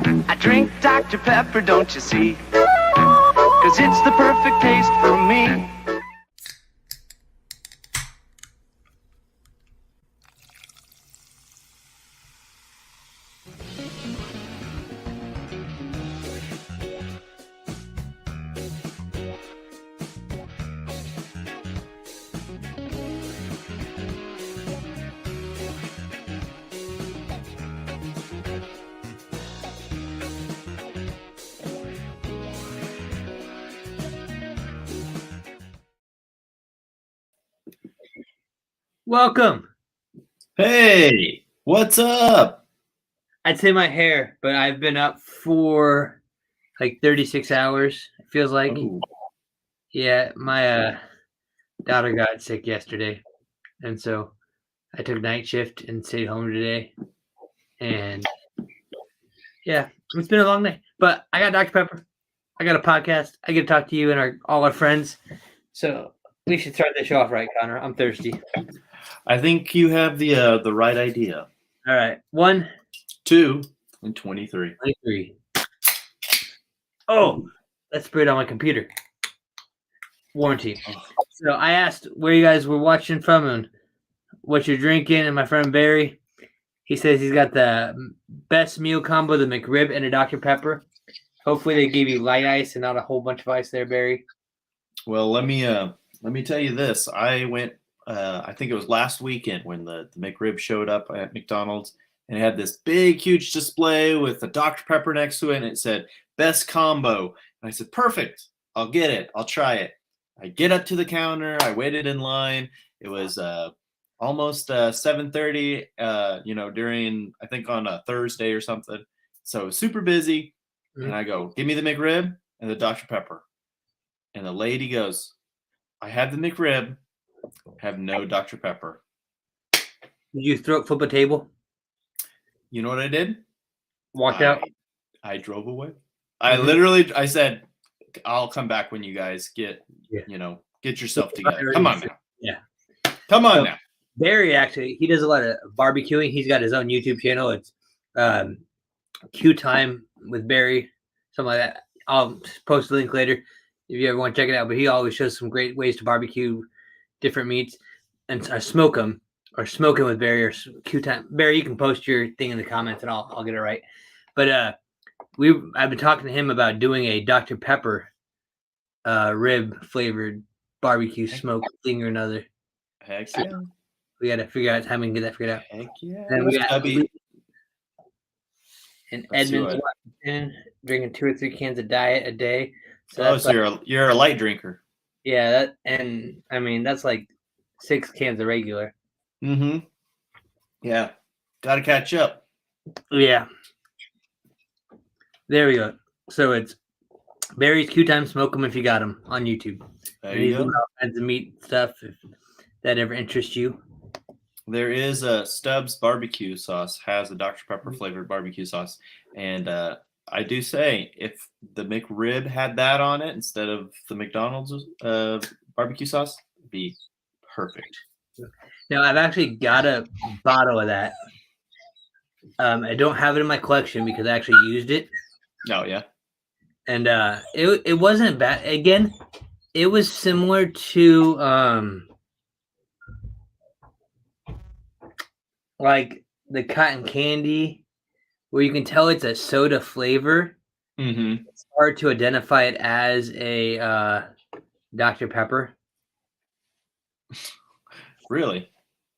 I drink Dr. Pepper, don't you see? 'Cause it's the perfect taste for me. Welcome. Hey, what's up? I'd say my hair, but I've been up for like 36 hours. It feels like. Ooh. Yeah, my daughter got sick yesterday, and so I took night shift and stayed home today. And yeah, it's been a long day, but I got Dr. Pepper. I got a podcast. I get to talk to you and all our friends. So we should start the show off right, Konnor. I'm thirsty. I think you have the right idea. All right, 1, 2, and 23. 23. Oh, that's sprayed on my computer. Warranty. So I asked where you guys were watching from and what you're drinking, and my friend Barry, he says he's got the best meal combo, the McRib and a Dr. Pepper. Hopefully they give you light ice and not a whole bunch of ice there, Barry. Well, let me tell you this. I went. I think it was last weekend when the McRib showed up at McDonald's, and it had this big, huge display with a Dr. Pepper next to it, and it said "Best Combo." And I said, "Perfect. I'll get it. I'll try it." I get up to the counter. I waited in line. It was almost 7:30. During I think on a Thursday or something. So it was super busy. And I go, "Give me the McRib and the Dr. Pepper." And the lady goes, "I have the McRib, have no Dr. Pepper." Did you flip a table? You know what I did? Walked out? I drove away. I said, "I'll come back when you guys get yourself together. Come on now." Yeah. Come on now. Barry, actually, he does a lot of barbecuing. He's got his own YouTube channel. It's Q Time with Barry, something like that. I'll post a link later if you ever want to check it out. But he always shows some great ways to barbecue different meats and smoke them, or smoking with Barry or Q Time. Barry, you can post your thing in the comments and I'll get it right. But I've been talking to him about doing a Dr. Pepper rib flavored barbecue smoke thing or another. Heck yeah. We got to figure out how we can get that figured out. Heck yeah. Then we got in Edmonds, Washington, drinking 2 or 3 cans of diet a day. So you're a light drinker. Yeah, that's like 6 cans of regular. Mm-hmm. Yeah. Gotta catch up. Yeah. There we go. So it's Barry's Q Time Smoke 'em if you got him on YouTube. There you go. All kinds of meat stuff if that ever interests you. There is a Stubbs barbecue sauce, has a Dr. Pepper flavored barbecue sauce. And I do say, if the McRib had that on it instead of the McDonald's barbecue sauce, it'd be perfect. Now, I've actually got a bottle of that. I don't have it in my collection because I actually used it. Oh, yeah. And it wasn't bad. Again, it was similar to like the cotton candy, where you can tell it's a soda flavor. Mm-hmm. It's hard to identify it as a Dr. Pepper. Really?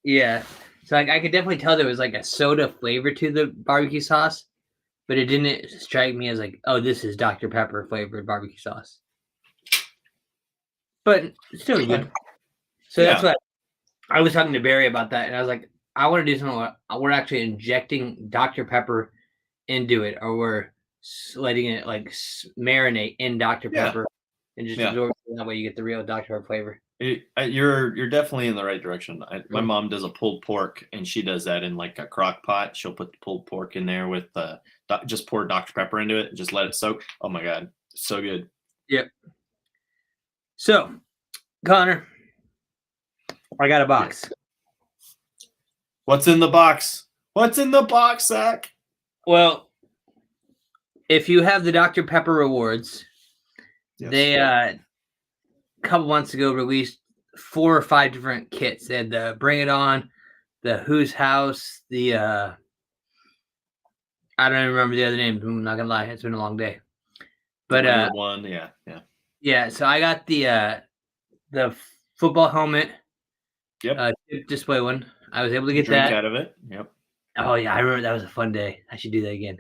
Yeah. So I could definitely tell there was like a soda flavor to the barbecue sauce, but it didn't strike me as like, oh, this is Dr. Pepper flavored barbecue sauce. But still good. So that's what I was talking to Barry about that, and I was like, I want to do something where we're actually injecting Dr. Pepper into it, or we're letting it like marinate in Dr. Pepper and just absorb it. That way you get the real Dr. Pepper flavor. You're definitely in the right direction. My mom does a pulled pork, and she does that in like a crock pot. She'll put the pulled pork in there with just pour Dr. Pepper into it and just let it soak. Oh my God, so good. Yep. So, Konnor, I got a box. What's in the box? What's in the box, Zach? Well, if you have the Dr. Pepper rewards, they a couple months ago released 4 or 5 different kits. They had the Bring It On, the Who's House, the I don't even remember the other names. I'm not gonna lie, it's been a long day. But the one, yeah. So I got the football helmet, chip display one. I was able to get Drink that out of it. Yep. Oh yeah, I remember that was a fun day. I should do that again,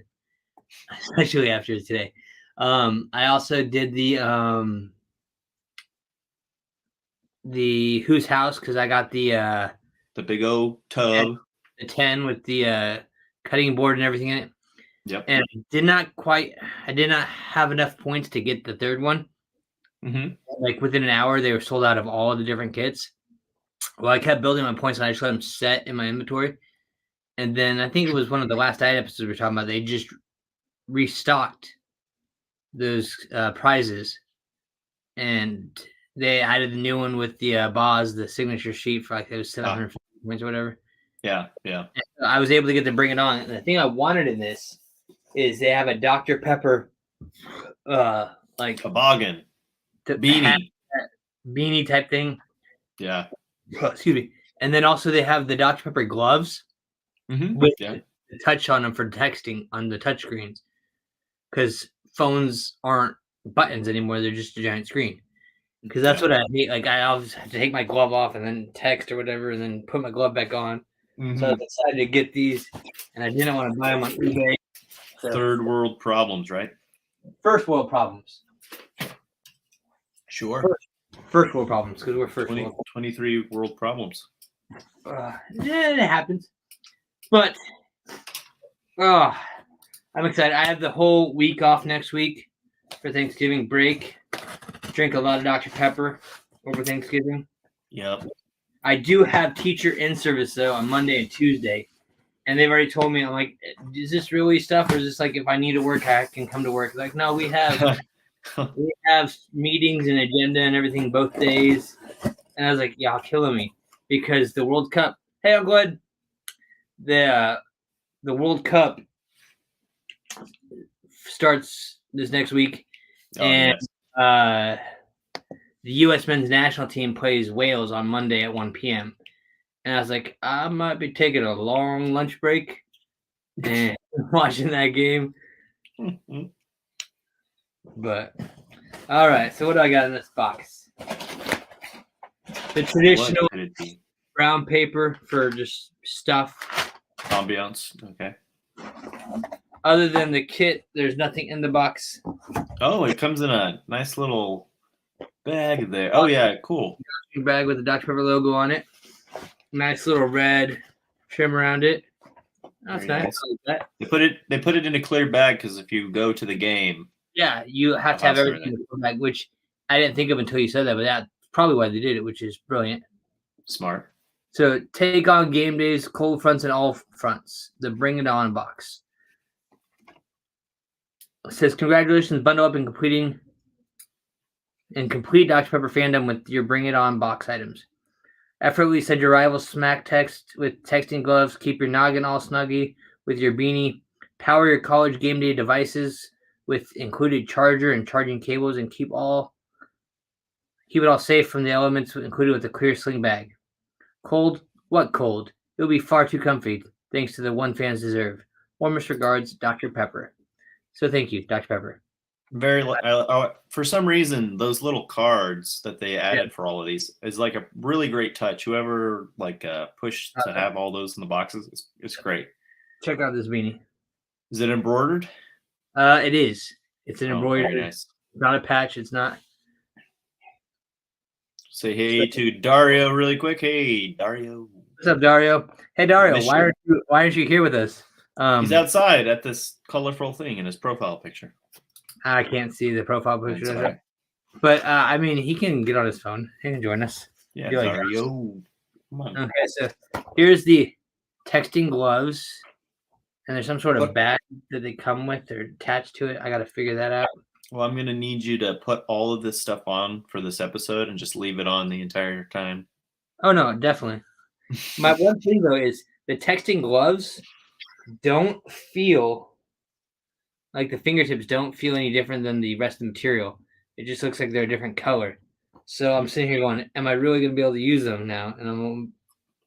especially after today. I also did the Who's House because I got the big old tub, the 10 with the cutting board and everything in it. Yep. And I did not have enough points to get the third one. Mm-hmm. Like within an hour, they were sold out of all of the different kits. Well, I kept building my points and I just let them set in my inventory. And then I think it was one of the last night episodes we were talking about. They just restocked those prizes, and they added the new one with the Boz, the signature sheet for like those 750 points or whatever. Yeah. And I was able to get to Bring It On. And the thing I wanted in this is they have a Dr. Pepper, like toboggan, beanie type thing. Yeah. Excuse me. And then also they have the Dr. Pepper gloves. With the touch on them for texting on the touch screens, because phones aren't buttons anymore; they're just a giant screen. Because that's what I hate. Like I always have to take my glove off and then text or whatever, and then put my glove back on. So I decided to get these, and I didn't want to buy them on eBay. So, third world problems, right? First world problems. Sure. First world problems because we're first world. 23 world problems. It happens. But I'm excited. I have the whole week off next week for Thanksgiving break. Drink a lot of Dr. Pepper over Thanksgiving. Yep. I do have teacher in service though on Monday and Tuesday. And they've already told me, I'm like, is this really stuff or is this like if I need to work, I can come to work? Like, no, we have meetings and agenda and everything both days. And I was like, y'all killing me because the World Cup. Hey, I'm glad. The World Cup starts this next week, and the U.S. men's national team plays Wales on Monday at 1 p.m. And I was like, I might be taking a long lunch break and watching that game. But all right, so what do I got in this box? The traditional brown paper for just stuff. Ambiance. Okay. Other than the kit, there's nothing in the box. Oh, it comes in a nice little bag there. Oh yeah, cool. Bag with the Dr. Pepper logo on it. Nice little red trim around it. That's nice. That. They put it in a clear bag because if you go to the game, yeah, you have to have everything in the bag, which I didn't think of until you said that, but that's probably why they did it, which is brilliant. Smart. So take on game days, cold fronts, and all fronts. The Bring It On box. It says, congratulations, bundle up and complete Dr. Pepper fandom with your Bring It On box items. Effortlessly send your rivals smack text with texting gloves. Keep your noggin all snuggy with your beanie. Power your college game day devices with included charger and charging cables, and keep it all safe from the elements, included with a clear sling bag. Cold? What cold? It'll be far too comfy, thanks to the one fans deserve. Warmest regards, Dr. Pepper. So thank you, Dr. Pepper. For some reason, those little cards that they added for all of these is like a really great touch. Whoever pushed to have all those in the boxes, it's great. Check out this beanie. Is it embroidered? It is. It's an embroidered. Nice. Not a patch. It's not. Say hey to Dario really quick. Hey, Dario. What's up, Dario? Hey, Dario. Why aren't you here with us? He's outside at this colorful thing in his profile picture. I can't see the profile picture. But, I mean, he can get on his phone. He can join us. Yeah, Dario. Come on. Okay, so here's the texting gloves. And there's some sort of bag that they come with or attached to it. I got to figure that out. Well, I'm going to need you to put all of this stuff on for this episode and just leave it on the entire time. Oh, no, definitely. My one thing, though, is the texting gloves don't feel Like the fingertips don't feel any different than the rest of the material. It just looks like they're a different color. So I'm sitting here going, am I really going to be able to use them now? And I'm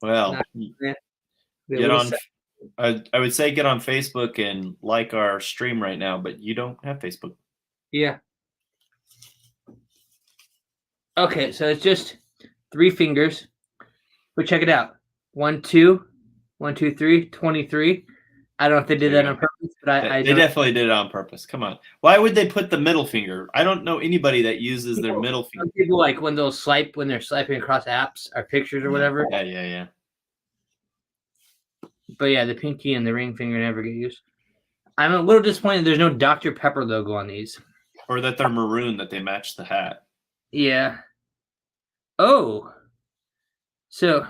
Well, not be a get little on. sad. I would say get on Facebook and like our stream right now, but you don't have Facebook. Yeah. Okay, so it's just 3 fingers. But check it out. 1, 2, 1, 2, 3, 23. I don't know if they did There you that on go. purpose, but I They know definitely did it on purpose. Come on. Why would they put the middle finger? I don't know anybody that uses their middle finger. some people like when they're swiping across apps or pictures or whatever. Yeah. But yeah, the pinky and the ring finger never get used. I'm a little disappointed there's no Dr. Pepper logo on these. Or that they're maroon, that they match the hat. Yeah. Oh. So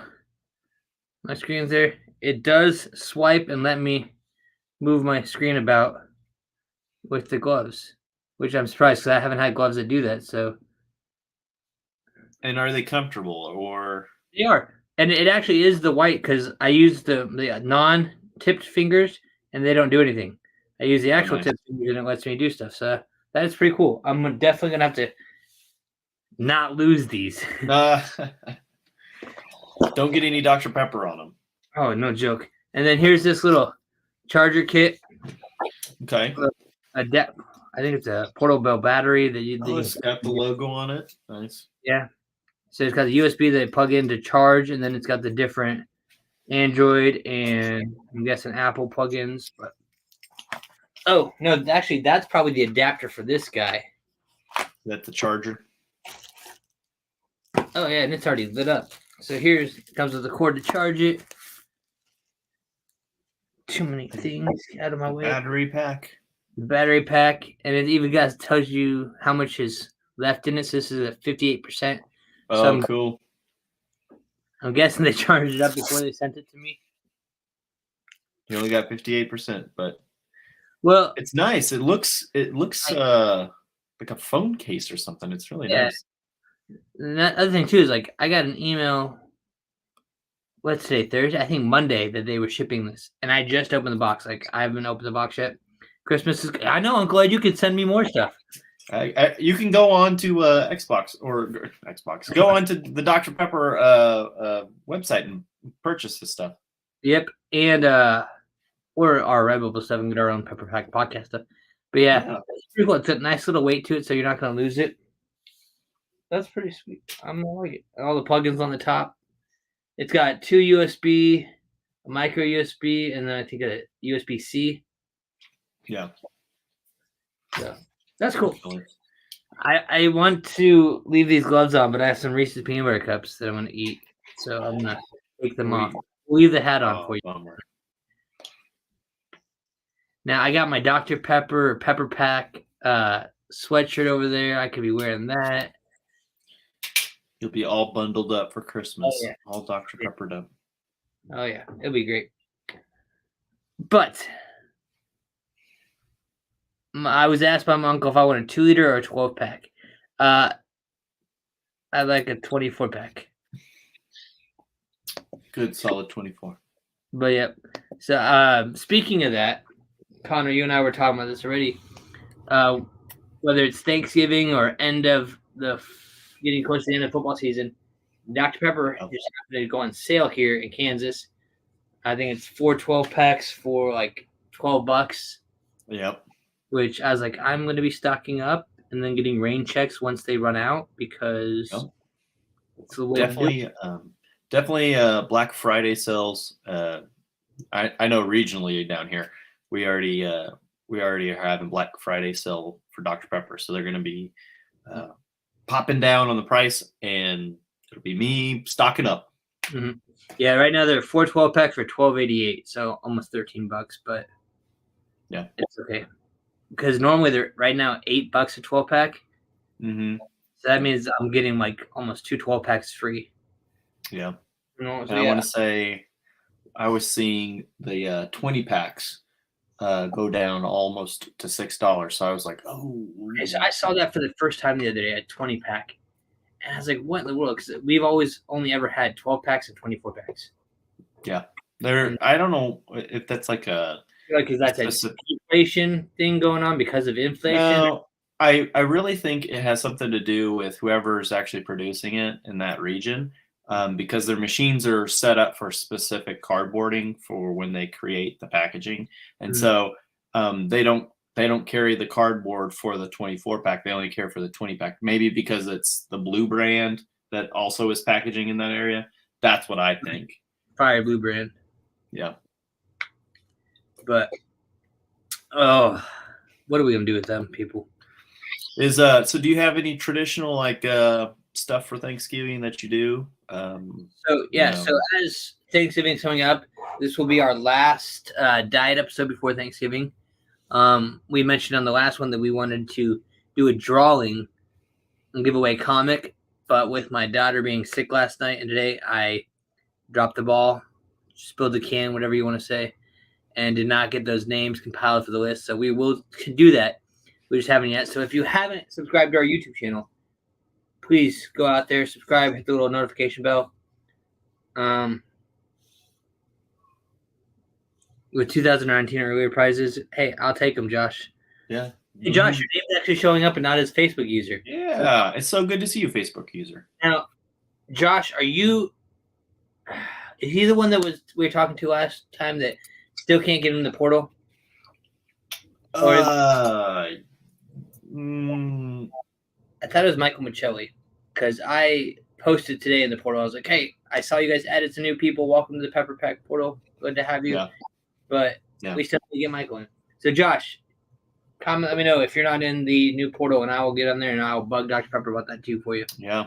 my screen's there. It does swipe and let me move my screen about with the gloves, which I'm surprised because I haven't had gloves that do that. So And are they comfortable or? they are. And it actually is the white because I use the non-tipped fingers and they don't do anything. I use the actual nice. tipped fingers and it lets me do stuff. So that is pretty cool. I'm definitely going to have to not lose these. Don't get any Dr. Pepper on them. Oh, no joke. And then here's this little charger kit. Okay. I think it's a portable battery that you. Oh, it's got the logo on it. Nice. Yeah. So it's got the USB that they plug in to charge, and then it's got the different Android and I'm guessing Apple plugins. But oh no, actually, that's probably the adapter for this guy. That's the charger. Oh yeah, and it's already lit up. So it comes with the cord to charge it. Too many things out of my way. Battery pack. The battery pack, and it even tells you how much is left in it. So this is at 58%. Oh, cool. I'm guessing they charged it up before they sent it to me. You only got 58%, but well, it's nice. It looks like a phone case or something. It's really nice. And that other thing too is like I got an email. What's today? Thursday? I think Monday that they were shipping this, and I just opened the box. Like I haven't opened the box yet. Christmas is. I know, Uncle Ed. You could send me more stuff. You can go on to Xbox. Go on to the Dr. Pepper website and purchase this stuff. Yep, and or our Red Bull stuff and get our own Pepper Pack podcast stuff. But yeah, it's pretty cool. It's a nice little weight to it, so you're not going to lose it. That's pretty sweet. I'm gonna like it. All the plugins on the top. It's got 2 USB, a micro USB, and then I think a USB-C. Yeah. So that's cool. I want to leave these gloves on, but I have some Reese's peanut butter cups that I'm going to eat. So I'm going to take them off. Leave the hat on for you. Bummer. Now, I got my Dr. Pepper Pack sweatshirt over there. I could be wearing that. You'll be all bundled up for Christmas. Oh, yeah. All Dr. Peppered up. Oh, yeah. It'll be great. But I was asked by my uncle if I want a 2-liter or a 12-pack. I like a 24-pack. Good, solid 24. But yep. So speaking of that, Konnor, you and I were talking about this already. Whether it's Thanksgiving or getting close to the end of football season, Dr. Pepper just happened to go on sale here in Kansas. I think it's 4 12-packs for like $12. Yep. Which I was like, I'm going to be stocking up and then getting rain checks once they run out because it's the way definitely Black Friday sales. I know regionally down here we already are having Black Friday sale for Dr. Pepper, so they're going to be popping down on the price, and it'll be me stocking up. Mm-hmm. Yeah, right now they're 4 12-packs for $12.88, so almost $13, but yeah, it's okay. Because normally they're right now $8 a 12-pack. Mm-hmm. So that means I'm getting like almost 2 12-packs free. Yeah. So I want to say I was seeing the 20 packs go down almost to $6. So I was like, oh. So I saw that for the first time the other day, a 20-pack. And I was like, what in the world? Because we've always only ever had 12-packs and 24-packs. Yeah. I don't know if that's like a Like, is that an inflation thing going on because of inflation? No, I really think it has something to do with whoever is actually producing it in that region, because their machines are set up for specific cardboarding for when they create the packaging, and so they don't carry the cardboard for the 24 pack. They only care for the 20 pack. Maybe because it's the Blue brand that also is packaging in that area. That's what I think. Probably Blue brand. Yeah. But what are we gonna do with them people? So do you have any traditional like stuff for Thanksgiving that you do? So as Thanksgiving's coming up, this will be our last diet episode before Thanksgiving. We mentioned on the last one that we wanted to do a drawing and give away a comic, but with my daughter being sick last night and today, I dropped the ball, spilled the can, whatever you want to say, and did not get those names compiled for the list. So we will do that. We just haven't yet. So if you haven't subscribed to our YouTube channel, please go out there, subscribe, hit the little notification bell. With 2019 earlier prizes, hey, I'll take them, Josh. Yeah. Hey, Josh, your name's actually showing up and not as Facebook user. Yeah, it's so good to see you, Facebook user. Now, Josh, are you? Is he the one that we were talking to last time that still can't get in the portal? I thought it was Michael Michelli because I posted today in the portal. I was like, "Hey, I saw you guys added some new people. Welcome to the Pepper Pack portal. Good to have you." Yeah. But we still need to get Michael in. So, Josh, comment. Let me know if you're not in the new portal, and I will get on there and I'll bug Dr. Pepper about that too for you. Yeah.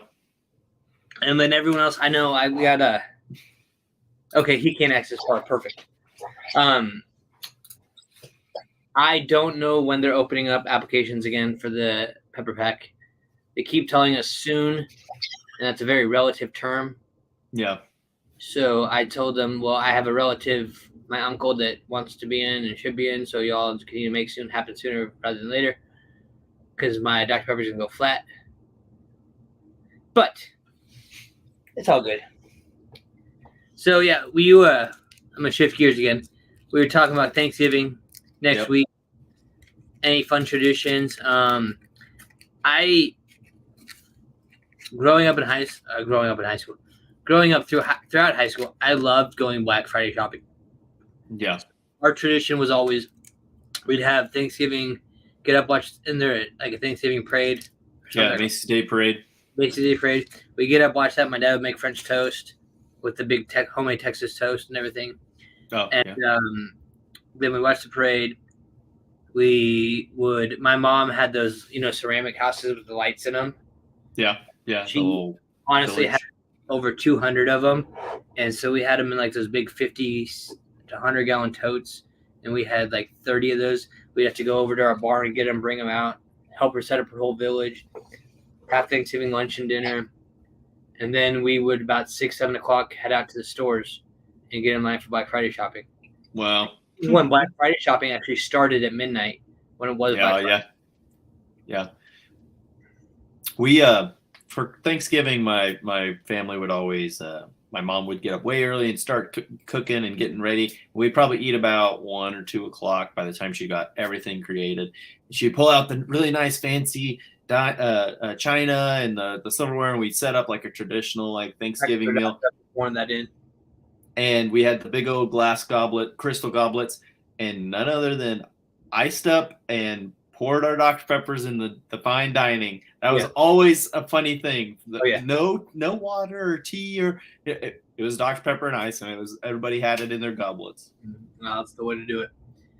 And then everyone else, I know we got okay, he can't access part. Perfect. I don't know when they're opening up applications again for the Pepper Pack. They keep telling us soon, and that's a very relative term. Yeah. So I told them, well, I have a relative, my uncle, that wants to be in and should be in, so y'all can you make soon happen sooner rather than later, because my Dr. Pepper's going to go flat. But it's all good. So, yeah, I'm going to shift gears again. We were talking about Thanksgiving next week. Any fun traditions? Growing up throughout high school, I loved going Black Friday shopping. Yeah. Our tradition was always we'd have Thanksgiving, get up, watch in there like a Thanksgiving parade. Yeah, Macy's Day Parade. Macy's Day Parade. We get up, watch that. My dad would make French toast with the big homemade Texas toast and everything. Oh, and then we watched the parade. My mom had those, ceramic houses with the lights in them. Yeah, yeah. She honestly had over 200 of them. And so we had them in like those big 50 to 100 gallon totes. And we had like 30 of those. We'd have to go over to our bar and get them, bring them out, help her set up her whole village, have Thanksgiving lunch and dinner. And then we would about 6, 7 o'clock head out to the stores and get in line for Black Friday shopping. Wow. When Black Friday shopping actually started at midnight, when it was Black Friday. Yeah. We for Thanksgiving, my family would always my mom would get up way early and start cooking and getting ready. We'd probably eat about 1 or 2 o'clock by the time she got everything created. She'd pull out the really nice fancy china and the silverware, and we'd set up like a traditional like Thanksgiving meal. Pouring that in. And we had the big old crystal goblets, and none other than iced up and poured our Dr. Peppers in the fine dining. That was always a funny thing. No water or tea it was Dr. Pepper and ice, and everybody had it in their goblets. No, that's the way to do it.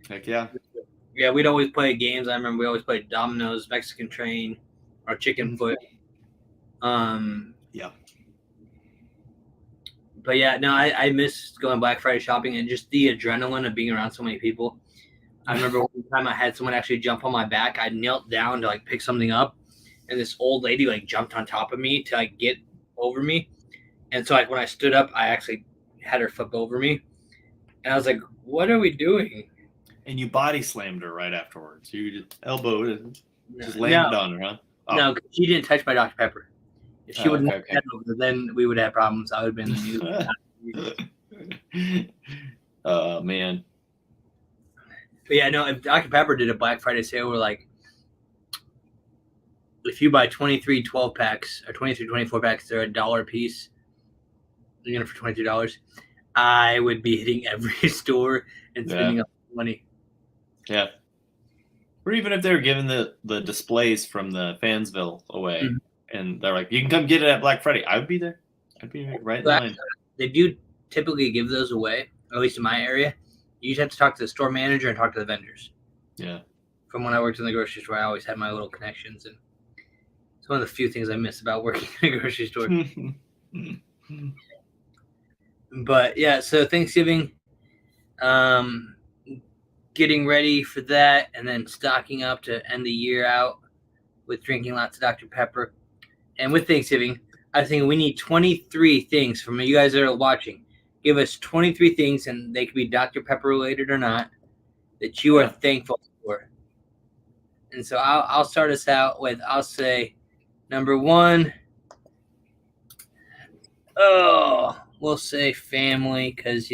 Heck yeah. Yeah, we'd always play games. I remember we always played Dominoes, Mexican Train, or Chicken Foot. Yeah. But yeah, no, I miss going Black Friday shopping and just the adrenaline of being around so many people. I remember one time I had someone actually jump on my back. I knelt down to like pick something up, and this old lady like jumped on top of me to like get over me. And so like when I stood up, I actually had her flip over me, and I was like, "What are we doing?" And you body slammed her right afterwards. You just elbowed and just landed on her, huh? Oh. No, she didn't touch my Dr. Pepper. If she would have head over, then we would have problems. I would have been the new. Oh man. But yeah, no, if Dr. Pepper did a Black Friday sale where like if you buy 23 12 packs or 23 24 packs, they're $1 a piece. You're getting it for $22. I would be hitting every store and spending up money. Yeah. Or even if they were giving the displays from the Fansville away, and they're like, you can come get it at Black Friday, I would be there. I'd be right in line. They do typically give those away, at least in my area. You just have to talk to the store manager and talk to the vendors. Yeah. From when I worked in the grocery store, I always had my little connections, and it's one of the few things I miss about working in a grocery store. But yeah, so Thanksgiving, getting ready for that, and then stocking up to end the year out with drinking lots of Dr. Pepper. And with Thanksgiving, I think we need 23 things from you guys that are watching. Give us 23 things, and they could be Dr. Pepper related or not, that you are thankful for. And so I'll start us out with, I'll say, number one, we'll say family, because,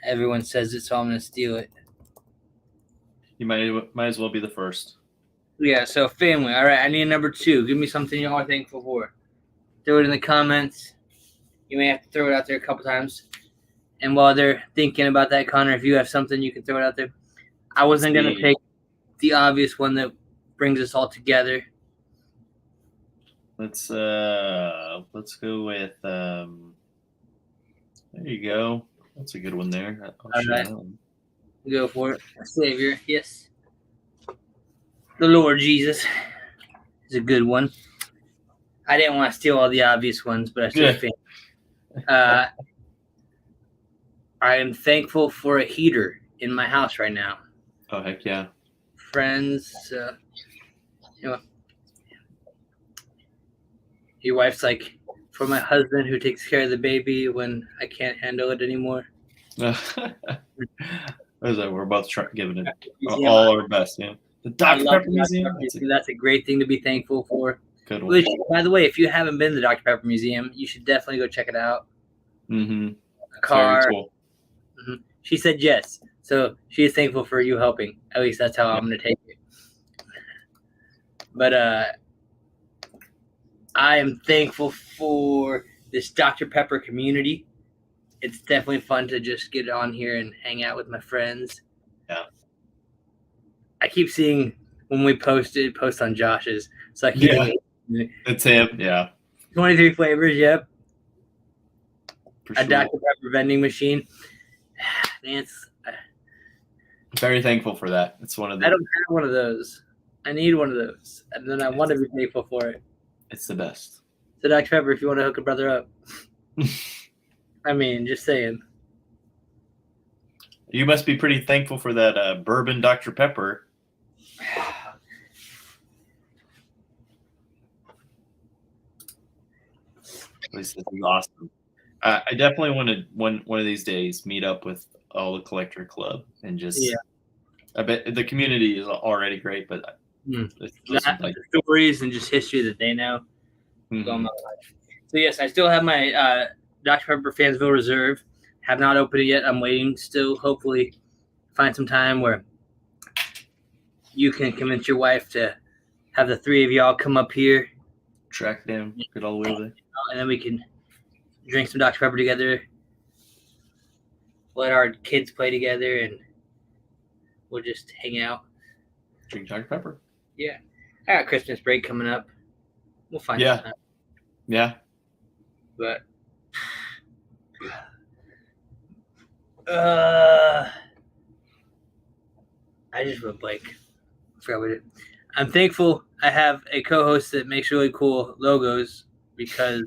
everyone says it, so I'm going to steal it. You might as well be the first. Yeah, so family. All right, I need a number two. Give me something y'all are thankful for. Throw it in the comments. You may have to throw it out there a couple times. And while they're thinking about that, Konnor, if you have something, you can throw it out there. I wasn't going to pick the obvious one that brings us all together. Let's go with there you go. That's a good one there. All right. Go for it. Savior, yes. The Lord Jesus is a good one. I didn't want to steal all the obvious ones, but I still think. I am thankful for a heater in my house right now. Oh, heck yeah. Friends, your wife's like, for my husband who takes care of the baby when I can't handle it anymore. We're both giving it all our best. Yeah. The Dr. Pepper Museum. That's a great thing to be thankful for. Good one. Which, by the way, if you haven't been to the Dr. Pepper Museum, you should definitely go check it out. Mm-hmm. A car. Very cool. Mm-hmm. She said yes. So she is thankful for you helping. At least that's how I'm going to take it. But I am thankful for this Dr. Pepper community. It's definitely fun to just get on here and hang out with my friends. Yeah. I keep seeing when we post on Josh's. So I keep it's him. Yeah. 23 flavors. Yep. For a Dr. Pepper vending machine. Man, very thankful for that. It's one of the. I don't have one of those. I need one of those, and then I want to be thankful for it. It's the best. So Dr. Pepper, if you want to hook a brother up. I mean, just saying. You must be pretty thankful for that bourbon Dr. Pepper. This is awesome. I definitely want to one of these days meet up with all the collector club and just. Yeah. I bet the community is already great, but stories and just history that they know. Mm-hmm. So yes, I still have my Dr. Pepper Fansville Reserve. Have not opened it yet. I'm waiting still. Hopefully, find some time where you can convince your wife to have the three of y'all come up here, track down, get all the way there, and then we can drink some Dr. Pepper together. Let our kids play together, and we'll just hang out. Drink Dr. Pepper. Yeah, I got Christmas break coming up. We'll find some time. Yeah. But I just went blank. I forgot what it. I'm thankful I have a co-host that makes really cool logos because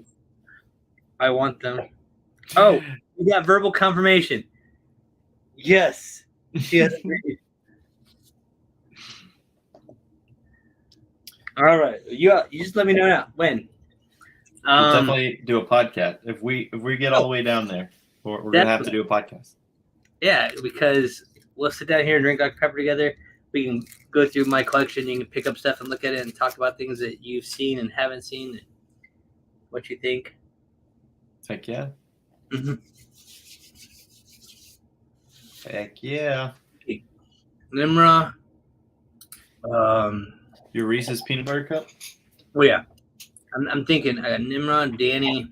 I want them. Oh, we got verbal confirmation. Yes. She has agreed. All right. You just let me know now. When? We'll definitely do a podcast. If we get all the way down there, we're going to have to do a podcast. Yeah, because we'll sit down here and drink Dr. Pepper together. We can go through my collection. You can pick up stuff and look at it and talk about things that you've seen and haven't seen and what you think. Heck yeah. Mm-hmm. Heck yeah. Nimra. Your Reese's peanut butter cup? Oh yeah, I'm thinking Nimra, Danny.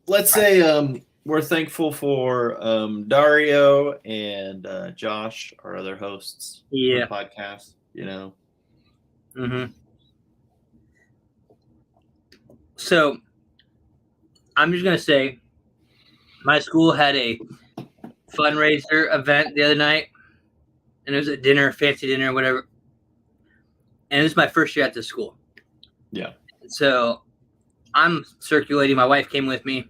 Let's say we're thankful for Dario and Josh, our other hosts Yeah. for the podcast. You know. Mm-hmm. So I'm just gonna say, my school had a fundraiser event the other night, and it was a dinner, fancy dinner, whatever. And this is my first year at the school. Yeah. So I'm circulating. My wife came with me,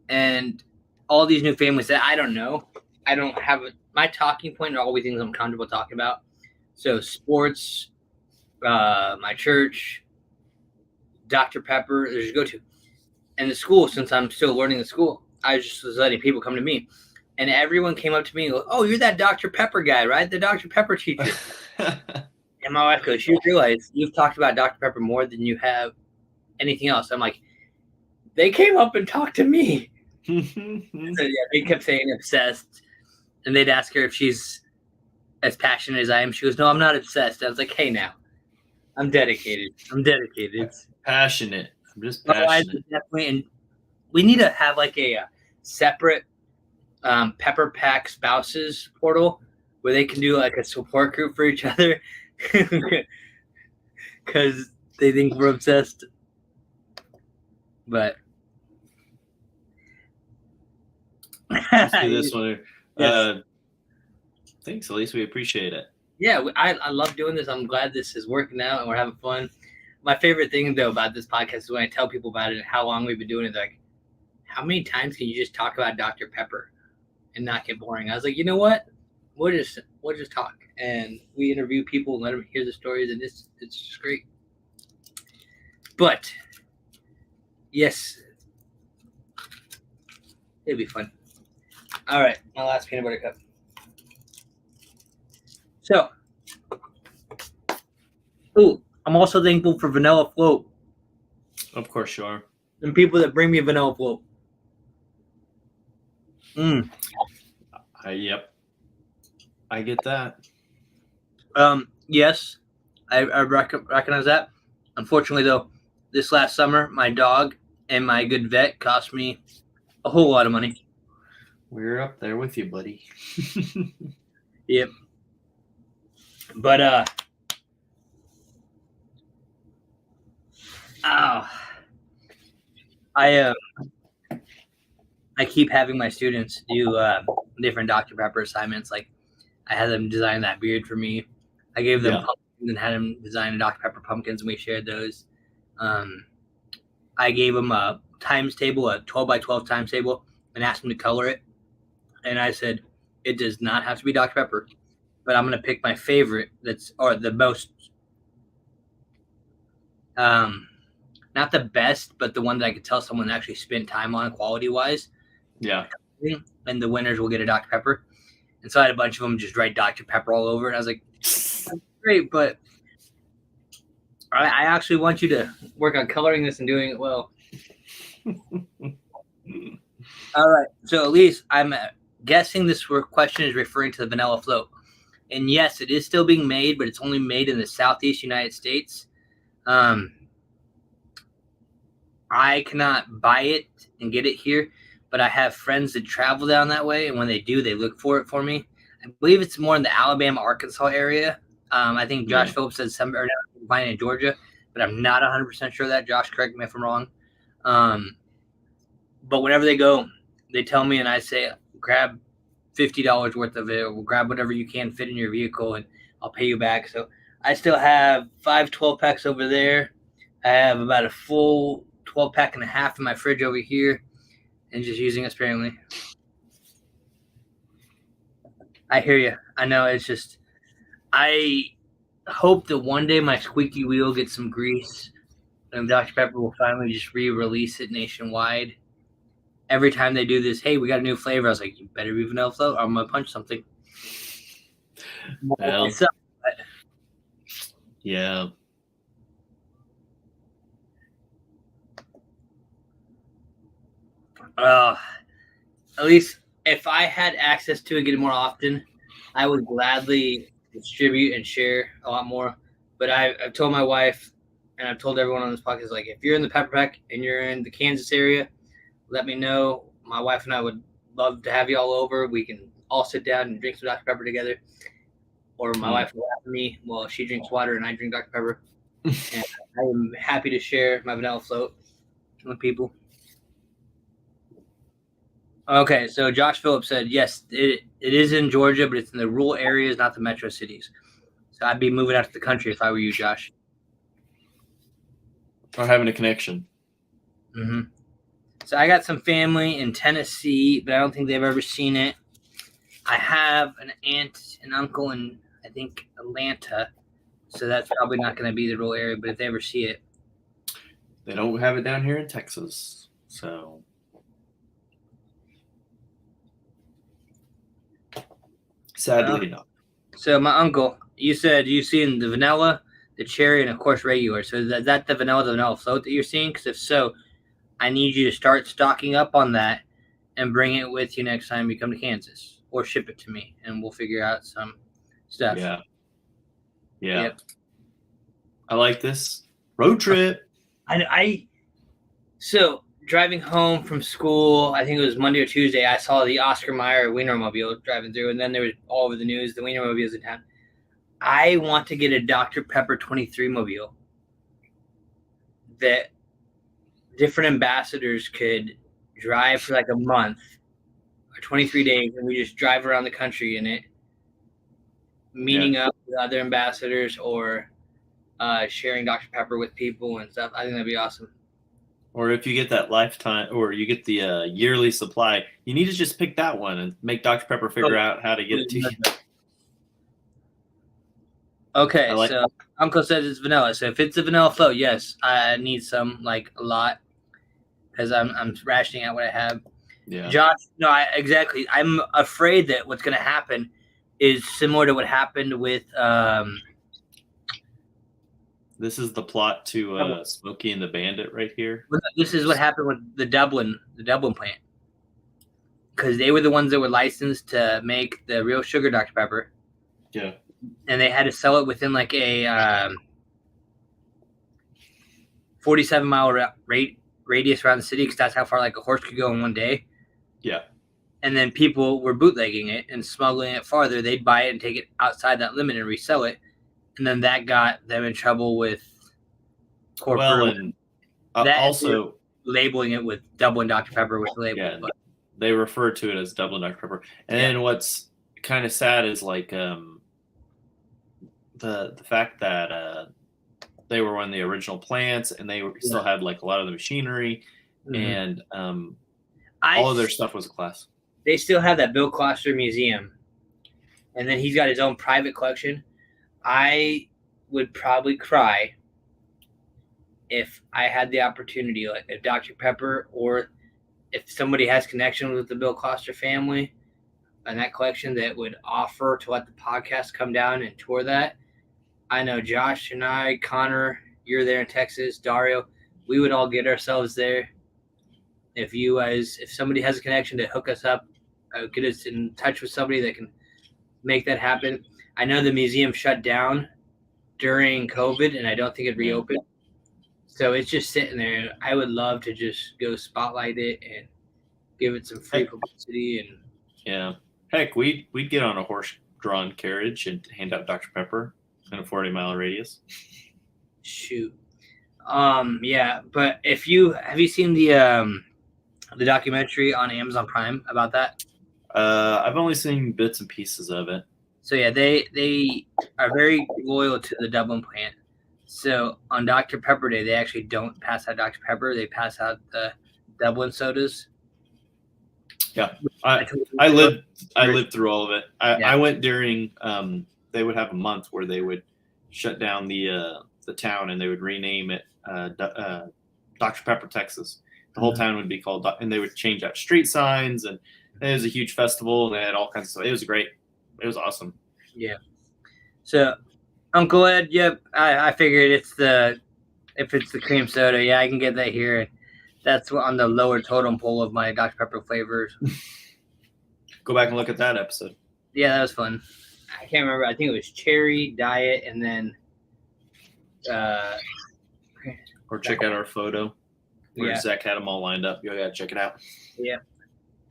and all these new families that I don't know. I don't have my talking point are always things I'm comfortable talking about. So sports, my church, Dr. Pepper, there's a go-to. And the school, since I'm still learning the school, I just was letting people come to me. And everyone came up to me and goes, "Oh, you're that Dr. Pepper guy, right? The Dr. Pepper teacher." And my wife goes, "You realize you've talked about Dr. Pepper more than you have anything else." I'm like, they came up and talked to me. So yeah, they kept saying obsessed. And they'd ask her if she's as passionate as I am. She goes, "No, I'm not obsessed." I was like, "Hey, now, I'm dedicated. I'm dedicated." Passionate. I'm just Otherwise, passionate. definitely, and we need to have like a separate Pepper Pack spouses portal where they can do like a support group for each other because they think we're obsessed. But Let's do this one. Yes. Thanks, Elise. We appreciate it. Yeah, I love doing this. I'm glad this is working out and we're having fun. My favorite thing, though, about this podcast is when I tell people about it and how long we've been doing it. They're like, how many times can you just talk about Dr. Pepper and not get boring? I was like, you know what? We'll just talk. And we interview people and let them hear the stories, and it's just great. But, yes, it'll be fun. All right, my last peanut butter cup. So, I'm also thankful for Vanilla Float Of course you are. and people that bring me Vanilla Float. Yep. I get that. Yes, I recognize that. Unfortunately, though, this last summer, my dog and my good vet cost me a whole lot of money. We're up there with you, buddy. Yep. But I keep having my students do different Dr. Pepper assignments. Like I had them design that beard for me. I gave them pumpkins and had them design a Dr. Pepper pumpkins, and we shared those. I gave them a times table, a 12 by 12 times table, and asked them to color it. And I said, it does not have to be Dr. Pepper, but I'm going to pick my favorite or the most, not the best, but the one that I could tell someone actually spent time on quality-wise. Yeah. And the winners will get a Dr. Pepper. And so I had a bunch of them just write Dr. Pepper all over. And I was like, that's great, but I actually want you to work on coloring this and doing it well. All right. So, Elise, I'm guessing this question is referring to the Vanilla Float. And yes, it is still being made, but it's only made in the Southeast United States. I cannot buy it and get it here, but I have friends that travel down that way, and when they do, they look for it for me. I believe it's more in the Alabama, Arkansas area. I think Josh Phillips said some or find it in Georgia, but I'm not 100% sure of that. Josh, correct me if I'm wrong. But whenever they go, they tell me, and I say, grab $50 worth of it, or grab whatever you can fit in your vehicle, and I'll pay you back. So I still have 5 12-packs over there. I have about a full 12-pack and a half in my fridge over here, and just using it sparingly. I hear you. I know it's just, I hope that one day my squeaky wheel gets some grease and Dr. Pepper will finally just re-release it nationwide. Every time they do this, hey, we got a new flavor. I was like, you better be Vanilla Float or I'm going to punch something. Well, yeah. At least if I had access to it getting more often, I would gladly distribute and share a lot more. But I've told my wife, and I've told everyone on this podcast, like, if you're in the Pepper Pack and you're in the Kansas area, let me know. My wife and I would love to have you all over. We can all sit down and drink some Dr. Pepper together. Or my wife will laugh at me while she drinks water and I drink Dr. Pepper. And I am happy to share my vanilla float with people. Okay, so Josh Phillips said, yes, it is in Georgia, but it's in the rural areas, not the metro cities. So I'd be moving out to the country if I were you, Josh. Or having a connection. Mm-hmm. So I got some family in Tennessee, but I don't think they've ever seen it. I have an aunt and uncle in, I think, Atlanta. So that's probably not going to be the rural area, but if they ever see it. They don't have it down here in Texas, so... Sadly, not. So my uncle, you said you've seen the vanilla, the cherry, and of course regular. So is that the vanilla float that you're seeing? Because if so, I need you to start stocking up on that and bring it with you next time you come to Kansas, or ship it to me, and we'll figure out some stuff. Yeah. Yep. I like this road trip. So driving home from school, I think it was Monday or Tuesday, I saw the Oscar Mayer Wienermobile driving through, and then there was all over the news, the Wienermobile's in town. I want to get a Dr. Pepper 23 mobile that different ambassadors could drive for like a month or 23 days, and we just drive around the country in it, meeting up with other ambassadors or sharing Dr. Pepper with people and stuff. I think that'd be awesome. Or if you get that lifetime, or you get the yearly supply, you need to just pick that one and make Dr. Pepper figure out how to get it to you. Okay, so Uncle says it's vanilla. So if it's a vanilla float, yes, I need some, like a lot, because I'm rationing out what I have. Yeah. Josh, no, exactly. I'm afraid that what's going to happen is similar to what happened with. This is the plot to Smokey and the Bandit right here. This is what happened with the Dublin plant, because they were the ones that were licensed to make the real sugar Dr. Pepper. Yeah. And they had to sell it within like a 47-mile radius around the city, because that's how far like a horse could go in one day. Yeah. And then people were bootlegging it and smuggling it farther. They'd buy it and take it outside that limit and resell it. And then that got them in trouble with corporate. Well, and also labeling it with Dublin Dr. Pepper with the label. Yeah, they refer to it as Dublin Dr. Pepper. And then what's kind of sad is like the fact that they were one of the original plants, and they still had like a lot of the machinery, and all of their stuff was a class. They still have that Bill Kloster Museum, and then he's got his own private collection. I would probably cry if I had the opportunity, like if Dr. Pepper, or if somebody has connection with the Bill Kloster family and that collection that would offer to let the podcast come down and tour that. I know Josh and I, Konnor, you're there in Texas, Dario, we would all get ourselves there. If somebody has a connection to hook us up, get us in touch with somebody that can make that happen. I know the museum shut down during COVID, and I don't think it reopened. So it's just sitting there. I would love to just go spotlight it and give it some free publicity. And yeah, heck, we'd get on a horse-drawn carriage and hand out Dr. Pepper in a 40-mile radius. Shoot, yeah. But have you seen the documentary on Amazon Prime about that? I've only seen bits and pieces of it. So yeah, they are very loyal to the Dublin plant. So on Dr. Pepper Day, they actually don't pass out Dr. Pepper. They pass out the Dublin sodas. Yeah, I lived through all of it. I went during they would have a month where they would shut down the town, and they would rename it Dr. Pepper, Texas. The whole town would be called, and they would change out street signs, and it was a huge festival. They had all kinds of stuff. It was great. It was awesome. Yeah. So, Uncle Ed, yep, I figured if it's the cream soda, yeah, I can get that here. That's on the lower totem pole of my Dr. Pepper flavors. go back and look at that episode. Yeah, that was fun. I can't remember. I think it was cherry, diet, and then Or check out our photo where yeah. Zach had them all lined up. You gotta check it out. Yeah.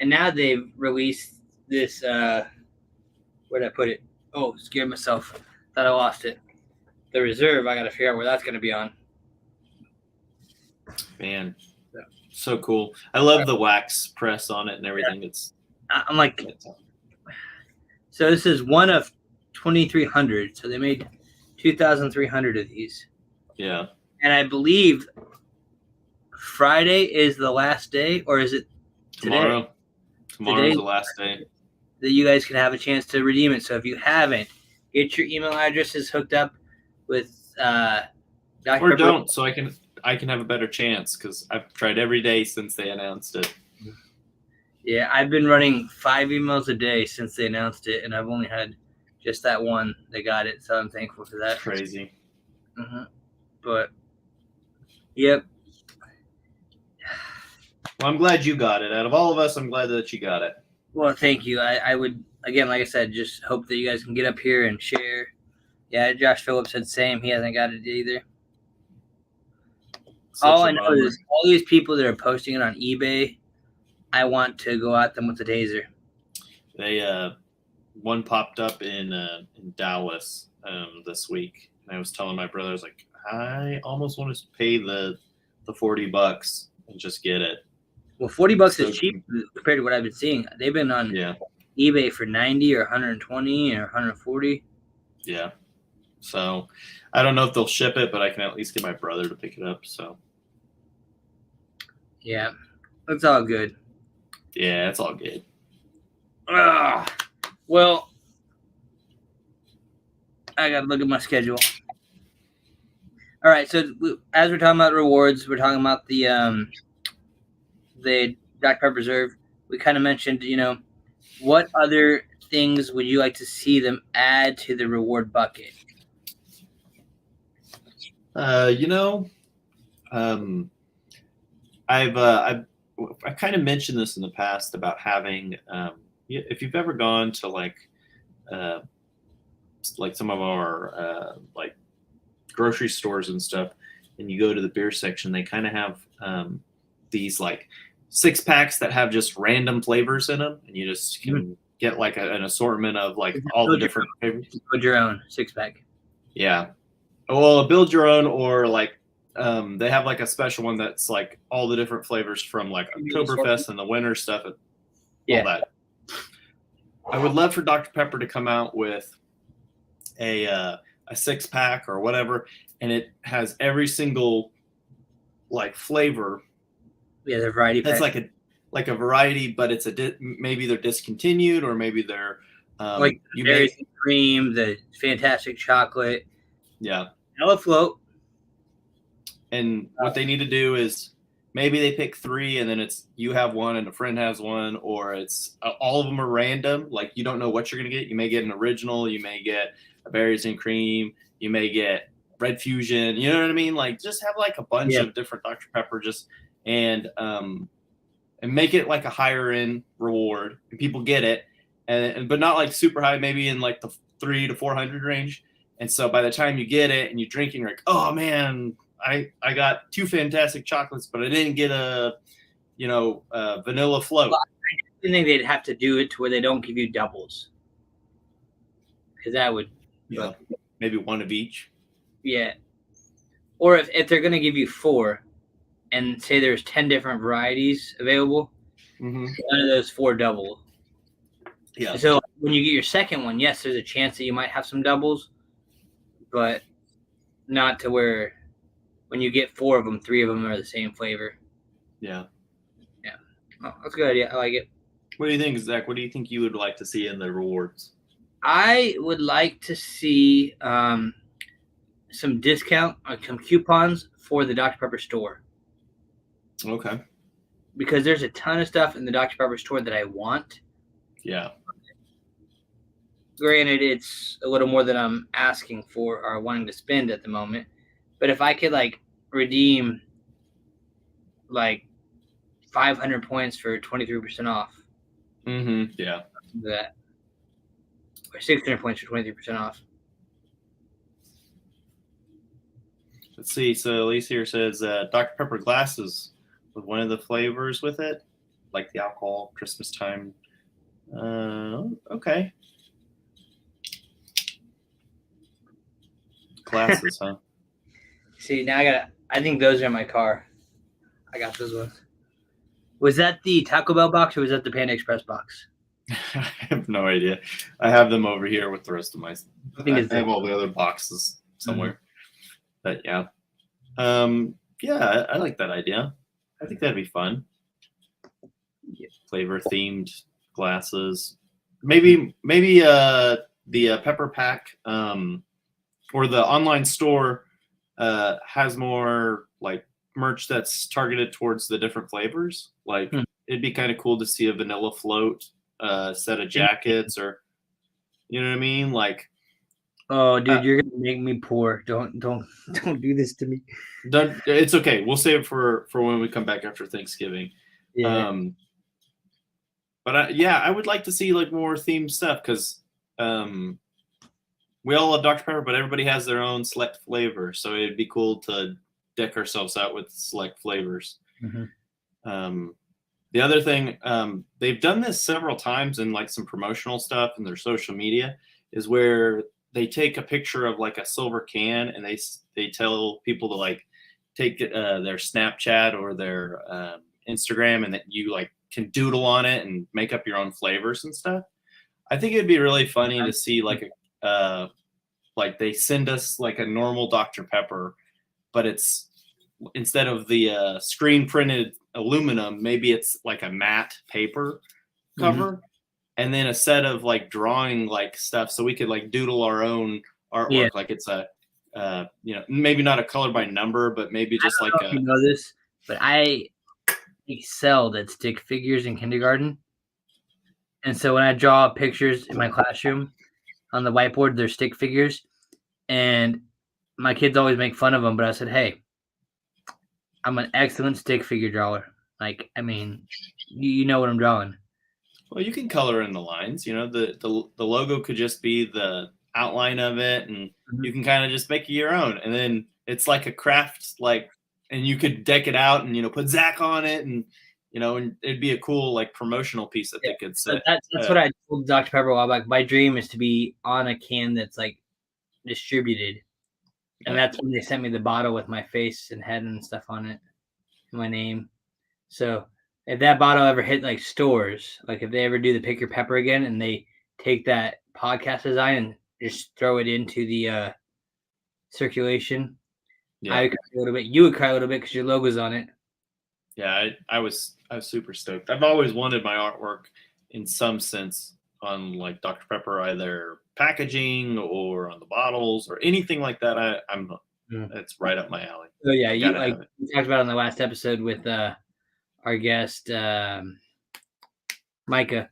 And now they've released this where'd I put it? Oh, scared myself. Thought I lost it. The reserve, I gotta figure out where that's gonna be on. Man. So cool. I love the wax press on it and everything. I'm like, so this is one of 2,300. So they made 2,300 of these. Yeah. And I believe Friday is the last day, or is it today? Tomorrow's the last day. That you guys can have a chance to redeem it. So if you haven't, get your email addresses hooked up with Dr. Or don't, so I can have a better chance because I've tried every day since they announced it. Yeah, I've been running 5 emails a day since they announced it, and I've only had just that one that got it, so I'm thankful for that. Crazy. Mm-hmm. But, yep. Well, I'm glad you got it. Out of all of us, I'm glad that you got it. Well, thank you. I would, again, like I said, just hope that you guys can get up here and share. Yeah, Josh Phillips said same. He hasn't got it either. All I know is all these people that are posting it on eBay, I want to go at them with a taser. They one popped up in Dallas this week, and I was telling my brother, I was like, I almost want to pay the $40 and just get it. Well, $40 is cheap compared to what I've been seeing. They've been on eBay for 90 or 120 or 140. Yeah. So I don't know if they'll ship it, but I can at least get my brother to pick it up. So yeah, it's all good. Yeah, it's all good. Well, I got to look at my schedule. All right, so as we're talking about rewards, we're talking about the Dr. Pepper Reserve. We kind of mentioned, what other things would you like to see them add to the reward bucket? I kind of mentioned this in the past about having, if you've ever gone to like some of our like grocery stores and stuff, and you go to the beer section, they kind of have these like 6-packs that have just random flavors in them, and you just can get like an assortment of like all the different flavors. Build your own 6-pack. Yeah. Well, build your own, or like they have like a special one that's like all the different flavors from like Oktoberfest and the winter stuff and all that. I would love for Dr. Pepper to come out with a 6-pack or whatever, and it has every single like flavor. Yeah, the variety pack. That's like a variety, but it's maybe they're discontinued, or maybe they're like berries and cream, the fantastic chocolate. Yeah. Yellow float. And what they need to do is maybe they pick 3, and then it's you have one and a friend has one, or it's all of them are random. Like you don't know what you're gonna get. You may get an original, you may get a berries and cream, you may get Red Fusion. You know what I mean? Like just have like a bunch of different Dr. Pepper, and make it like a higher end reward, and people get it, and but not like super high, maybe in like the 300 to 400 range. And so by the time you get it and you're drinking, you're like, oh man, I got 2 fantastic chocolates, but I didn't get a vanilla float. Well, I think they'd have to do it to where they don't give you doubles, because that would maybe one of each. Yeah. Or if they're gonna give you 4, and say there's 10 different varieties available, none of those 4 double. Yeah. So when you get your second one, yes, there's a chance that you might have some doubles, but not to where when you get 4 of them, 3 of them are the same flavor. Yeah. Yeah. Oh, that's a good idea. I like it. What do you think, Zach? What do you think you would like to see in the rewards? I would like to see some discount, some coupons for the Dr. Pepper store. Okay. Because there's a ton of stuff in the Dr. Pepper store that I want. Yeah. Granted, it's a little more than I'm asking for or wanting to spend at the moment. But if I could like redeem like 500 points for 23% off. Yeah. that. Or 600 points for 23% off. Let's see. So Elise here says Dr. Pepper glasses with one of the flavors with it, like the alcohol Christmas time. Okay. Glasses, huh? See, now I think those are in my car. I got those ones. Was that the Taco Bell box or was that the Panda Express box? I have no idea. I have them over here with the rest of my. I have all the other boxes somewhere. Mm-hmm. But yeah, I like that idea. I think that'd be fun. Yeah. Flavor themed glasses. Maybe the Pepper Pack or the online store has more like merch that's targeted towards the different flavors. Like it'd be kind of cool to see a vanilla float set of jackets, or you know what I mean? Like, oh, dude, you're gonna make me poor. Don't do this to me. It's okay. We'll save it for when we come back after Thanksgiving. Yeah. But I would like to see like more themed stuff because we all love Dr. Pepper, but everybody has their own select flavor. So it'd be cool to deck ourselves out with select flavors. Mm-hmm. The other thing, they've done this several times in like some promotional stuff in their social media, is where they take a picture of like a silver can and they tell people to like take their Snapchat or their Instagram, and that you like can doodle on it and make up your own flavors and stuff. I think it'd be really funny to see like like they send us like a normal Dr. Pepper, but it's instead of the screen printed aluminum, maybe it's like a matte paper cover, mm-hmm. and then a set of like drawing like stuff, so we could like doodle our own artwork. Yeah. Like it's a maybe not a color by number, but maybe just like you know this, but I excelled at stick figures in kindergarten, and so when I draw pictures in my classroom on the whiteboard, they're stick figures, and my kids always make fun of them, but I said, hey, I'm an excellent stick figure drawer. Like, I mean, you know what I'm drawing. Well, you can color in the lines. You know, the logo could just be the outline of it, and mm-hmm. you can kind of just make it your own. And then it's like a craft, like, and you could deck it out and put Zach on it, and and it'd be a cool like promotional piece that they could set. That's what I told Dr. Pepper a while back. My dream is to be on a can that's like distributed. And that's when they sent me the bottle with my face and head and stuff on it, and my name. So if that bottle ever hit like stores, like if they ever do the Pick Your Pepper again and they take that podcast design and just throw it into the circulation, I would cry a little bit. You would cry a little bit because your logo's on it. Yeah, I was super stoked. I've always wanted my artwork in some sense on like Dr. Pepper, either packaging or on the bottles or anything like that. It's right up my alley. So yeah, you talked about on the last episode with our guest Micah.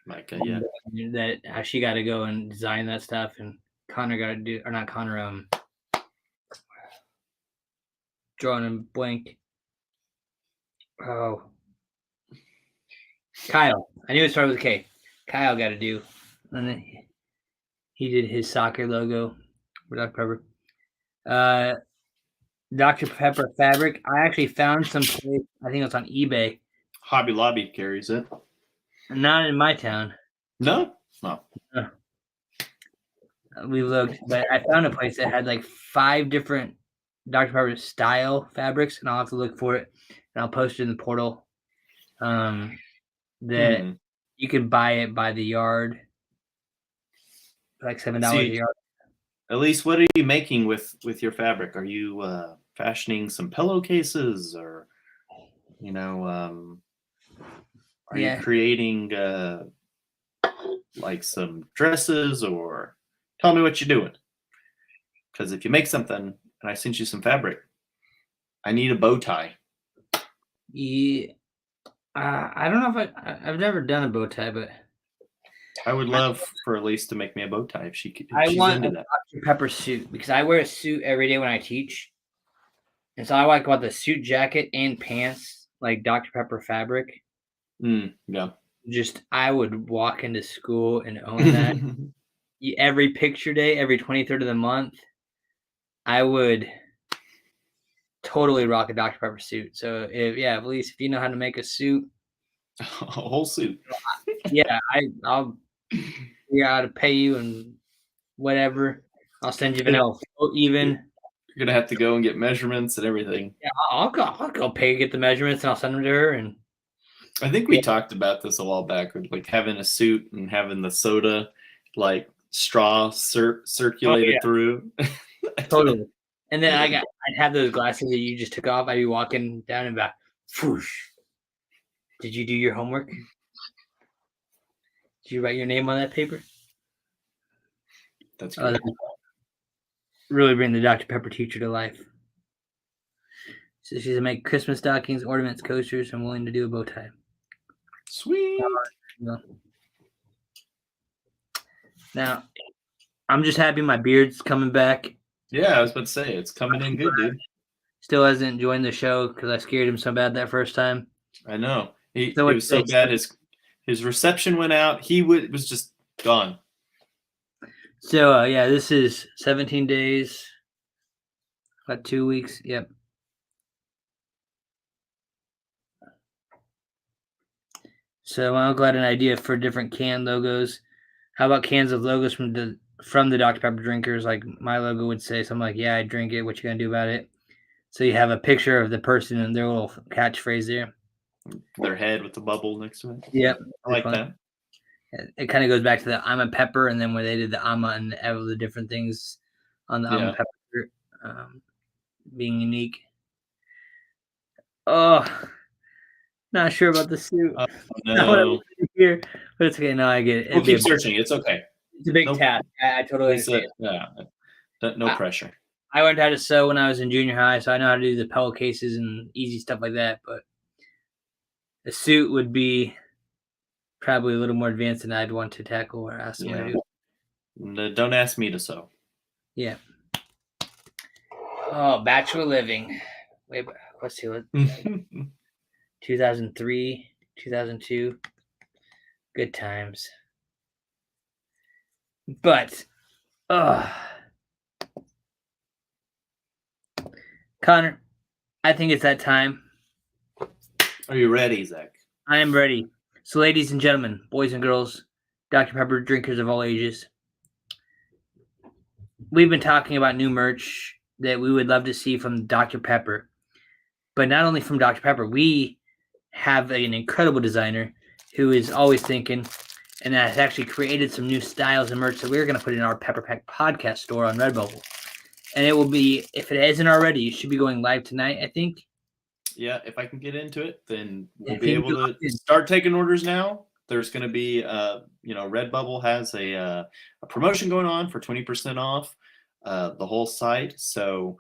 Yeah. That how she got to go and design that stuff, and Konnor got to do, or not Konnor, drawing a blank. Oh, Kyle. I knew it started with a K. Kyle got to do, and then he did his soccer logo for Dr. Pepper. Dr. Pepper fabric. I actually found some place, I think it's on eBay. Hobby Lobby carries it. Not in my town. No? We looked, but I found a place that had like 5 different Dr. Pepper style fabrics, and I'll have to look for it, and I'll post it in the portal. That you can buy it by the yard, like $7 a yard. Elise, what are you making with your fabric? Are you fashioning some pillowcases, or are you creating like some dresses, or tell me what you're doing? Because if you make something and I sent you some fabric, I need a bow tie. Yeah, I don't know if I've never done a bow tie, but I would love for Elise to make me a bow tie if she's want into that. Dr. Pepper suit, because I wear a suit every day when I teach, and so I like about the suit jacket and pants like Dr. Pepper fabric. Yeah. I would walk into school and own that. Every picture day, every 23rd of the month, I would totally rock a Dr. Pepper suit. So at least if you know how to make a suit, A whole suit. I'll figure out how to pay you and whatever. I'll send you vanilla float even. You're gonna have to go and get measurements and everything. Yeah, I'll go pay, get the measurements, and I'll send them to her. And I think we talked about this a while back, with like having a suit and having the soda, like straw circulated through. totally. And then I'd have those glasses that you just took off. I'd be walking down and back. Whoosh. Did you do your homework? Did you write your name on that paper? That's great. Really bring the Dr. Pepper teacher to life. So she's gonna make Christmas stockings, ornaments, coasters. I'm willing to do a bow tie. Sweet. Now, I'm just happy my beard's coming back. Yeah, I was about to say it's coming in good, dude. Still hasn't joined the show because I scared him so bad that first time. I know. It was so bad. His reception went out. He was just gone. So this is 17 days. About 2 weeks. Yep. So I'll got an idea for different can logos. How about cans of logos from the Dr. Pepper drinkers? Like my logo would say something like, "Yeah, I drink it. What you gonna do about it?" So you have a picture of the person and their little catchphrase there. Their head with the bubble next to it. Yep. I like that. It kind of goes back to the I'm a pepper, and then when they did the I'm and all the different things on the I'm a pepper being unique. Oh, not sure about the suit. Oh, no. Here, but it's okay. No, I get it. We'll keep searching. It's okay. It's a big task. I totally understand. No pressure. I learned how to sew when I was in junior high, so I know how to do the pillowcases and easy stuff like that. But a suit would be probably a little more advanced than I'd want to tackle or ask somebody to do. Don't ask me to sew. Yeah. Oh, Bachelor Living. Wait, let's see. 2003, 2002. Good times. But, Konnor, I think it's that time. Are you ready, Zach? I am ready. So, ladies and gentlemen, boys and girls, Dr. Pepper drinkers of all ages, we've been talking about new merch that we would love to see from Dr. Pepper. But not only from Dr. Pepper, we have an incredible designer who is always thinking and has actually created some new styles and merch that we're going to put in our Pepper Pack podcast store on Redbubble. And it will be, if it isn't already, it should be going live tonight, I think. Yeah, if I can get into it, then we'll be able to start taking orders now. There's going to be, Redbubble has a promotion going on for 20% off the whole site. So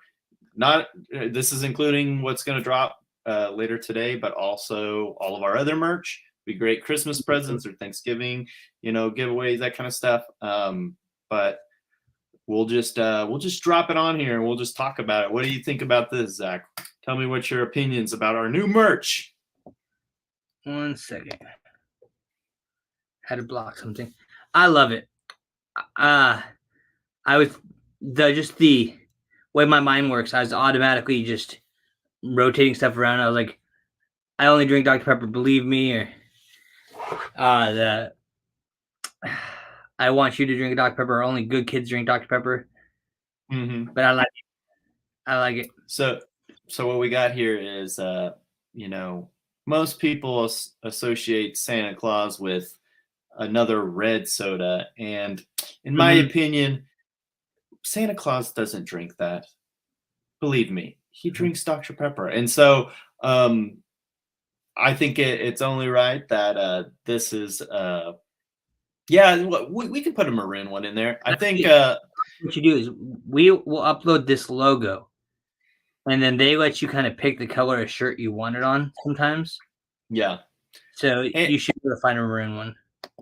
this is including what's going to drop later today, but also all of our other merch. Be great Christmas presents or Thanksgiving, giveaways, that kind of stuff. But we'll just drop it on here and we'll just talk about it. What do you think about this, Zach? Tell me what your opinions about our new merch. 1 second. Had to block something. I love it. The way my mind works, I was automatically just rotating stuff around. I was like, I only drink Dr. Pepper, believe me, or I want you to drink Dr. Pepper, or only good kids drink Dr. Pepper. Mm-hmm. But I like it. So what we got here is, most people associate Santa Claus with another red soda. And in my opinion, Santa Claus doesn't drink that. Believe me, he drinks Dr. Pepper. And so I think it's only right that this is, we can put a maroon one in there. I think what you do is we will upload this logo. And then they let you kind of pick the color of shirt you want it on sometimes. Yeah. So you should be able to find a maroon one.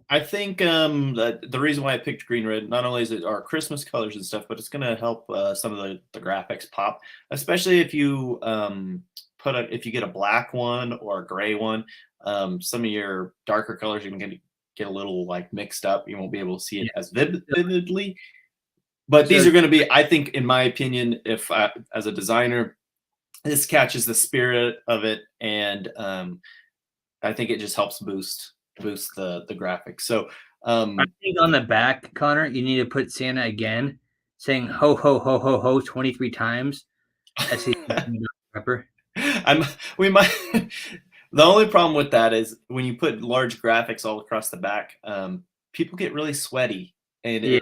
I think the reason why I picked green red, not only is it our Christmas colors and stuff, but it's going to help some of the graphics pop, especially if you if you get a black one or a gray one, some of your darker colors you can get a little like mixed up. You won't be able to see it as vividly. But these are going to be, I think, in my opinion, if as a designer, this catches the spirit of it, and I think it just helps boost the graphics. So I think on the back, Konnor, you need to put Santa again, saying "ho ho ho ho ho" 23 times. As he's pepper. We might. The only problem with that is when you put large graphics all across the back, people get really sweaty, and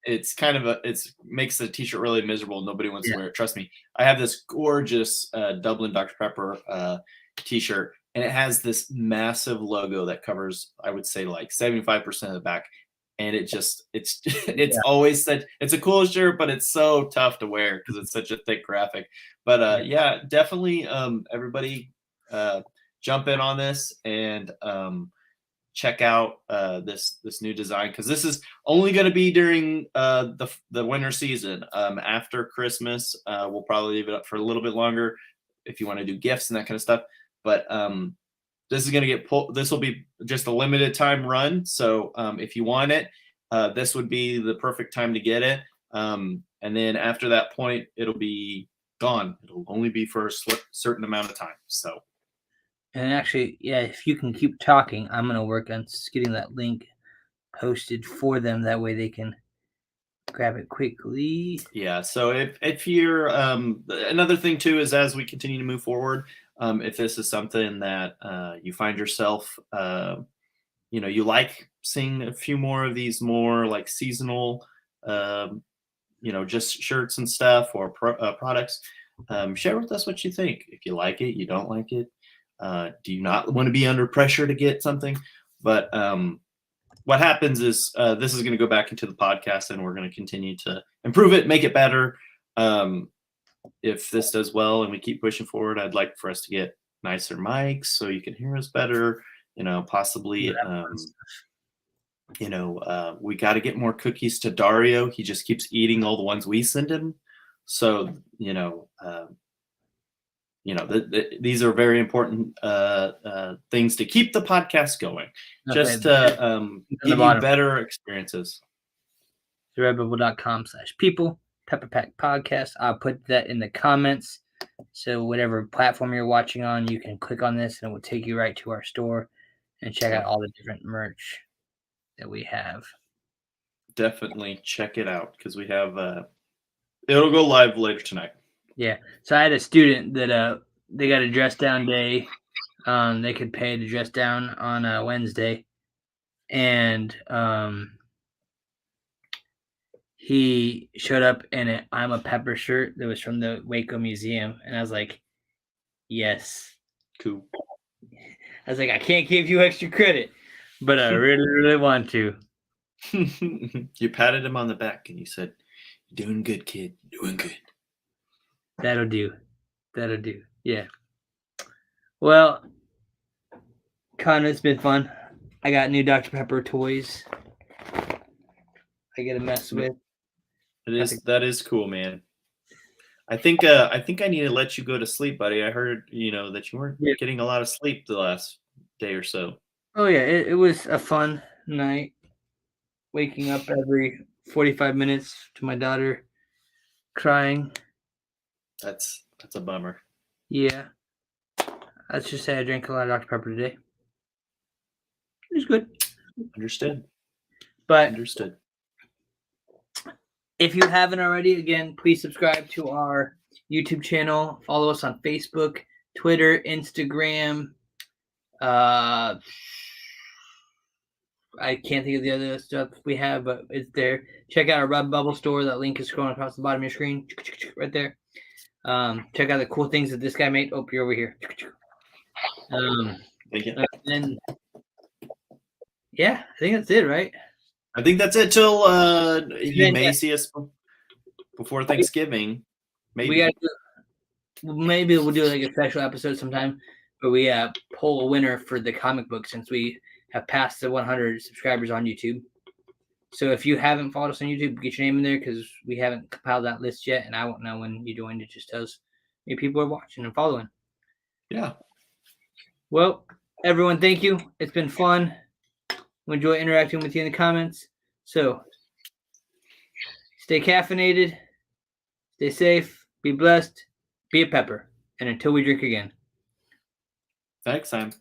it's kind of it makes the t-shirt really miserable. Nobody wants to wear it. Trust me. I have this gorgeous Dublin Dr. Pepper t-shirt, and it has this massive logo that covers, I would say, like 75% of the back. And it's always said it's a cool shirt, but it's so tough to wear because it's such a thick graphic. But definitely everybody jump in on this and check out this new design, because this is only going to be during the winter season. After Christmas, we'll probably leave it up for a little bit longer if you want to do gifts and that kind of stuff. But this is going to get pulled. This will be just a limited time run. So if you want it, this would be the perfect time to get it. And then after that point, it'll be gone. It'll only be for a certain amount of time. So. And actually, if you can keep talking, I'm going to work on getting that link posted for them. That way they can grab it quickly. Yeah. So if you're, another thing too, is as we continue to move forward, if this is something that you find yourself, you like seeing a few more of these more like seasonal, just shirts and stuff or products, share with us what you think. If you like it, you don't like it. Do you not want to be under pressure to get something? But what happens is this is going to go back into the podcast, and we're going to continue to improve it, make it better. If this does well and we keep pushing forward, I'd like for us to get nicer mics so you can hear us better. Possibly. We got to get more cookies to Dario. He just keeps eating all the ones we send him. So these are very important things to keep the podcast going. Okay. Just to give you better experiences. Redbubble.com/people, Pepper Pack Podcast. I'll put that in the comments. So whatever platform you're watching on, you can click on this and it will take you right to our store and check out all the different merch that we have. Definitely check it out, because we have it'll go live later tonight. Yeah. So I had a student that they got a dress down day. They could pay to dress down on Wednesday. And he showed up in an I'm a Pepper shirt that was from the Waco Museum. And I was like, yes. Cool. I was like, I can't give you extra credit, but I really, really want to. You patted him on the back and you said, "You're doing good, kid. You're doing good." That'll do. Yeah. Well, Konnor, it's been fun. I got new Dr. Pepper toys I get to mess with. That is cool, man. I think I need to let you go to sleep, buddy. I heard that you weren't getting a lot of sleep the last day or so. Oh yeah, it was a fun night. Waking up every 45 minutes to my daughter crying. That's a bummer. Yeah. Let's just say I drank a lot of Dr. Pepper today. It was good. Understood. But understood. If you haven't already, again, please subscribe to our YouTube channel. Follow us on Facebook, Twitter, Instagram. I can't think of the other stuff we have, but it's there. Check out our Redbubble store. That link is scrolling across the bottom of your screen, right there. Check out the cool things that this guy made. Oh, you're over here. Thank you. And yeah, I think that's it, right? I think that's it till you may see us before Thanksgiving. Maybe. Maybe we'll do like a special episode sometime, but we pull a winner for the comic book since we have passed the 100 subscribers on YouTube. So if you haven't followed us on YouTube, get your name in there, because we haven't compiled that list yet, and I won't know when you joined. It just tells me people are watching and following. Yeah. Well, everyone, thank you. It's been fun. We enjoy interacting with you in the comments. So stay caffeinated, stay safe, be blessed, be a pepper. And until we drink again. Thanks, Sam.